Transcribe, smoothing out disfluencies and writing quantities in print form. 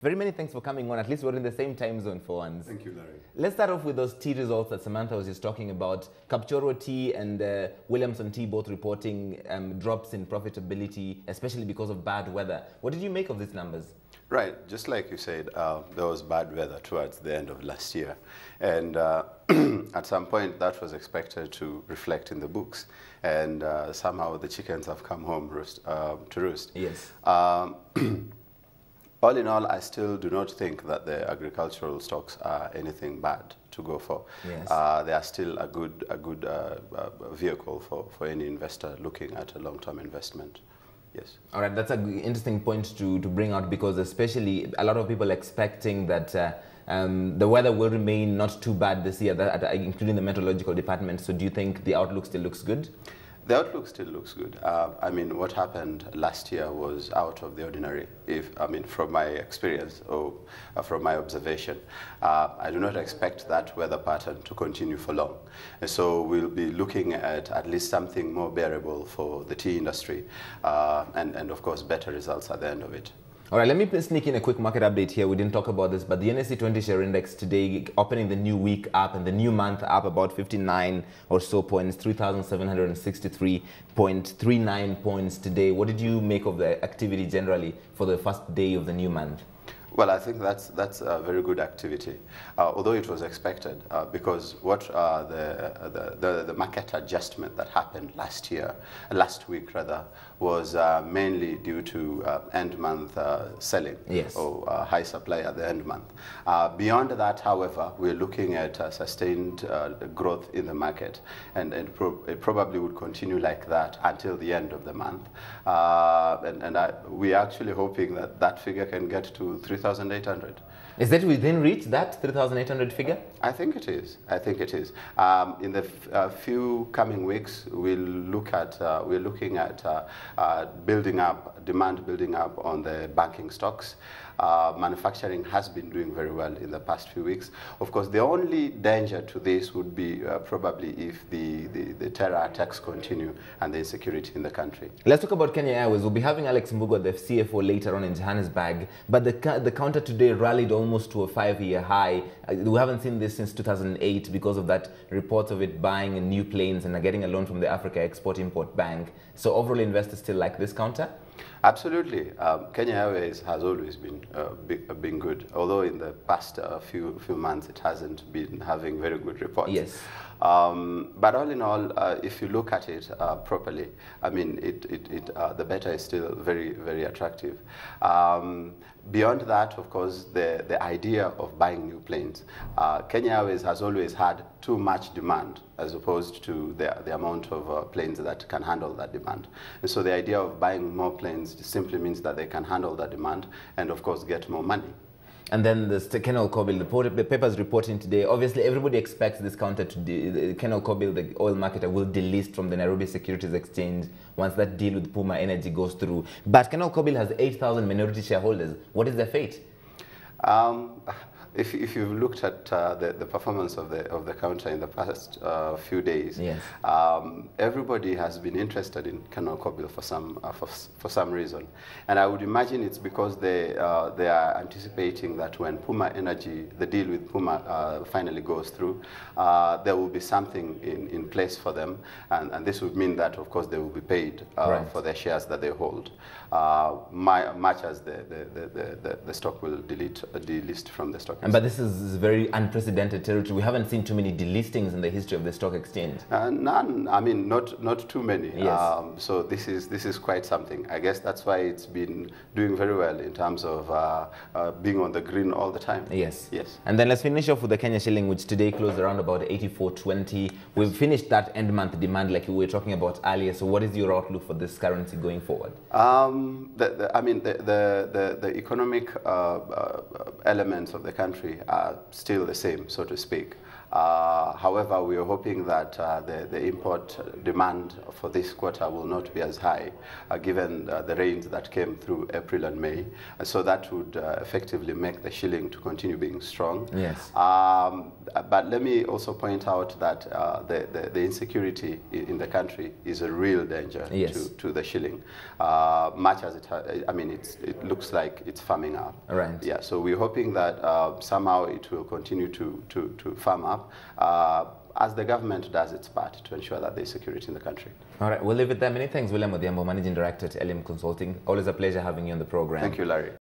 Very many thanks for coming on. At least we're in the same time zone for once. Thank you, Larry. Let's start off with those tea results that Samantha was just talking about. Kapchorwa Tea and Williamson Tea both reporting drops in profitability, especially because of bad weather. What did you make of these numbers? Right, just like you said, there was bad weather towards the end of last year. And at some point that was expected to reflect in the books. And somehow the chickens have come home to roost. Yes. All in all, I still do not think that the agricultural stocks are anything bad to go for. Yes. They are still a good vehicle for any investor looking at a long-term investment. Yes. All right, that's an interesting point to bring out, because especially a lot of people expecting that the weather will remain not too bad this year, including the meteorological department. So do you think the outlook still looks good? The outlook still looks good. I mean, what happened last year was out of the ordinary. From my experience or from my observation, I do not expect that weather pattern to continue for long. And so we'll be looking at least something more bearable for the tea industry, and of course better results at the end of it. All right, let me sneak in a quick market update here. We didn't talk about this, but the NSE 20 share index today, opening the new week up and the new month up about 59 or so points, 3,763.39 points today. What did you make of the activity generally for the first day of the new month? Well, I think that's a very good activity, although it was expected, because what the market adjustment that happened last week was mainly due to end month selling. Yes. Or high supply at the end month. Beyond that, however, we're looking at sustained growth in the market, and it probably would continue like that until the end of the month. We're actually hoping that that figure can get to 3,800. Is that within reach, that 3,800 figure? I think it is. I think it is. In the few coming weeks, we're looking at demand building up on the banking stocks. Manufacturing has been doing very well in the past few weeks. Of course, the only danger to this would be probably if the terror attacks continue and the insecurity in the country. Let's talk about Kenya Airways. We'll be having Alex Mbugo, the CFO, later on in Johannesburg. But the counter today rallied almost to a 5-year high. We haven't seen this since 2008 because of that report of it buying new planes and getting a loan from the Africa Export-Import Bank. So overall, investors still like this counter? Absolutely. Kenya Airways has always been good, although in the past few months it hasn't been having very good reports. Yes. But all in all, if you look at it properly, I mean, the beta is still very, very attractive. Beyond that, of course, the idea of buying new planes. Kenya Airways has always had too much demand as opposed to the amount of planes that can handle that demand. And so the idea of buying more planes simply means that they can handle that demand and, of course, get more money. And then the Kenyan Market, the paper's reporting today, obviously everybody expects this counter to, Kenyan Market, the oil marketer, will delist from the Nairobi Securities Exchange once that deal with Puma Energy goes through. But Kenyan Market has 8,000 minority shareholders. What is their fate? If you've looked at the performance of the counter in the past few days, yes. Everybody has been interested in Kenyan Market for some reason, and I would imagine it's because they are anticipating that when Puma Energy, the deal with Puma finally goes through, there will be something in place for them, and this would mean that of course they will be paid right. for their shares that they hold, much as the stock will delist from the stock. But this is very unprecedented territory. We haven't seen too many delistings in the history of the stock exchange. None. I mean, not too many. Yes. So this is quite something. I guess that's why it's been doing very well in terms of being on the green all the time. Yes. Yes. And then let's finish off with the Kenya shilling, which today closed around about 84.20. We've finished that end month demand like we were talking about earlier. So what is your outlook for this currency going forward? The economic elements of the country are still the same, so to speak. However, we are hoping that the import demand for this quarter will not be as high, given the rains that came through April and May. So that would effectively make the shilling to continue being strong. Yes. But let me also point out that the insecurity in the country is a real danger to the shilling. Much as it looks like it's firming up. Right. Yeah. So we're hoping that somehow it will continue to firm up as the government does its part to ensure that there's security in the country. All right. We'll leave it there. Many thanks, William Odhiambo, Managing Director at Elim Consulting. Always a pleasure having you on the program. Thank you, Larry.